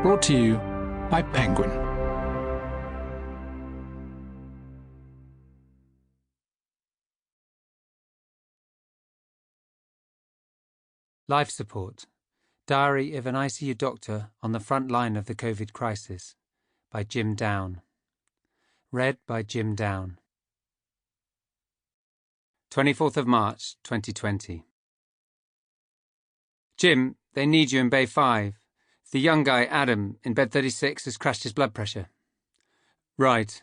Brought to you by Penguin. Life Support. Diary of an ICU Doctor on the Front Line of the COVID Crisis by Jim Down. Read by Jim Down. 24th of March, 2020. Jim, they need you in Bay 5. The young guy, Adam, in bed 36, has crashed his blood pressure. Right.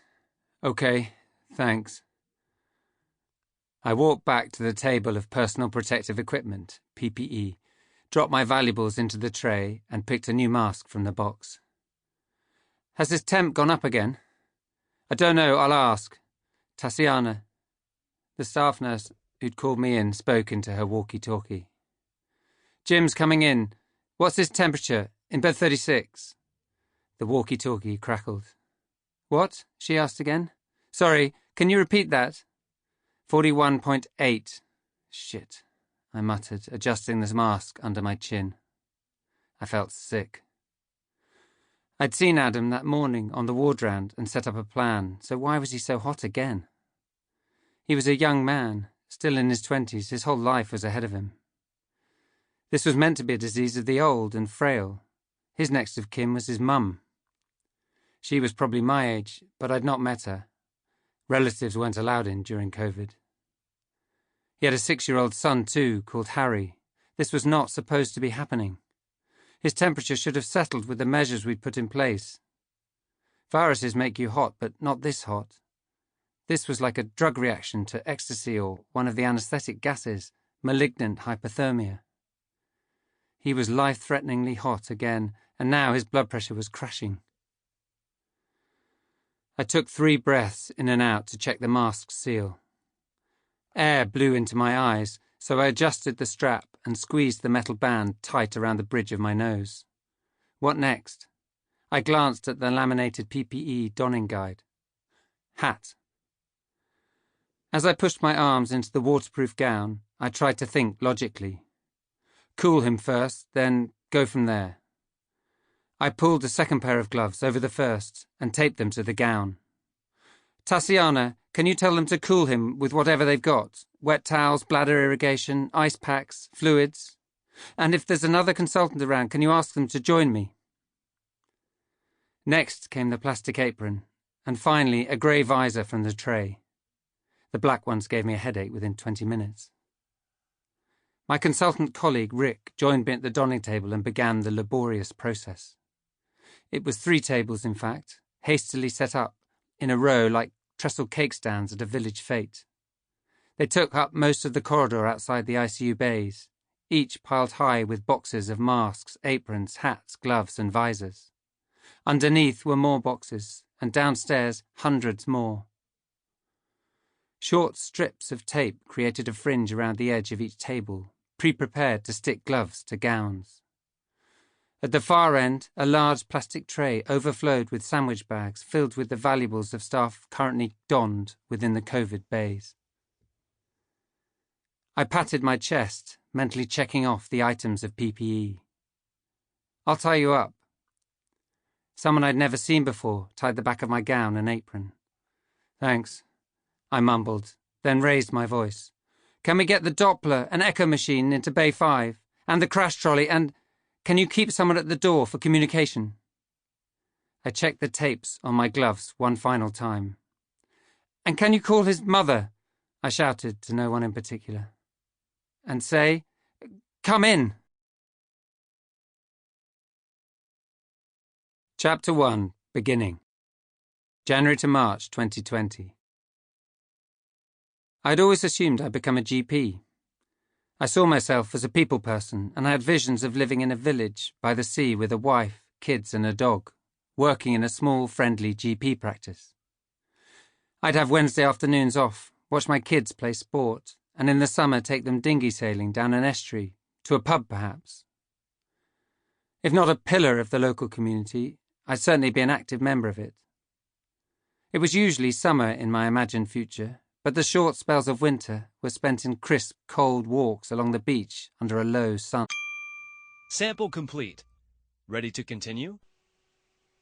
Okay. Thanks. I walked back to the table of personal protective equipment, PPE, dropped my valuables into the tray and picked a new mask from the box. Has his temp gone up again? I don't know, I'll ask. Tassiana, the staff nurse who'd called me in, spoke into her walkie-talkie. Jim's coming in. What's his temperature? In bed 36. The walkie-talkie crackled. What? She asked again. Sorry, can you repeat that? 41.8. Shit, I muttered, adjusting this mask under my chin. I felt sick. I'd seen Adam that morning on the ward round and set up a plan, so why was he so hot again? He was a young man, still in his 20s, his whole life was ahead of him. This was meant to be a disease of the old and frail. His next of kin was his mum. She was probably my age, but I'd not met her. Relatives weren't allowed in during COVID. He had a 6-year-old son too, called Harry. This was not supposed to be happening. His temperature should have settled with the measures we'd put in place. Viruses make you hot, but not this hot. This was like a drug reaction to ecstasy or one of the anesthetic gases, malignant hypothermia. He was life-threateningly hot again, and now his blood pressure was crashing. I took 3 breaths in and out to check the mask's seal. Air blew into my eyes, so I adjusted the strap and squeezed the metal band tight around the bridge of my nose. What next? I glanced at the laminated PPE donning guide. Hat. As I pushed my arms into the waterproof gown, I tried to think logically. Cool him first, then go from there. I pulled a second pair of gloves over the first and taped them to the gown. Tassiana, can you tell them to cool him with whatever they've got? Wet towels, bladder irrigation, ice packs, fluids. And if there's another consultant around, can you ask them to join me? Next came the plastic apron, and finally a grey visor from the tray. The black ones gave me a headache within 20 minutes. My consultant colleague, Rick, joined me at the donning table and began the laborious process. It was 3 tables, in fact, hastily set up, in a row like trestle cake stands at a village fete. They took up most of the corridor outside the ICU bays, each piled high with boxes of masks, aprons, hats, gloves and visors. Underneath were more boxes, and downstairs hundreds more. Short strips of tape created a fringe around the edge of each table, pre-prepared to stick gloves to gowns. At the far end, a large plastic tray overflowed with sandwich bags filled with the valuables of staff currently donned within the COVID bays. I patted my chest, mentally checking off the items of PPE. I'll tie you up. Someone I'd never seen before tied the back of my gown and apron. Thanks, I mumbled, then raised my voice. Can we get the Doppler and echo machine into Bay 5, and the crash trolley, and can you keep someone at the door for communication? I checked the tapes on my gloves one final time. And can you call his mother? I shouted to no one in particular. And say, come in. Chapter 1, Beginning. January to March 2020. I'd always assumed I'd become a GP. I saw myself as a people person, and I had visions of living in a village by the sea with a wife, kids and a dog, working in a small, friendly GP practice. I'd have Wednesday afternoons off, watch my kids play sport, and in the summer take them dinghy sailing down an estuary, to a pub perhaps. If not a pillar of the local community, I'd certainly be an active member of it. It was usually summer in my imagined future, but the short spells of winter were spent in crisp, cold walks along the beach under a low sun. Sample complete. Ready to continue?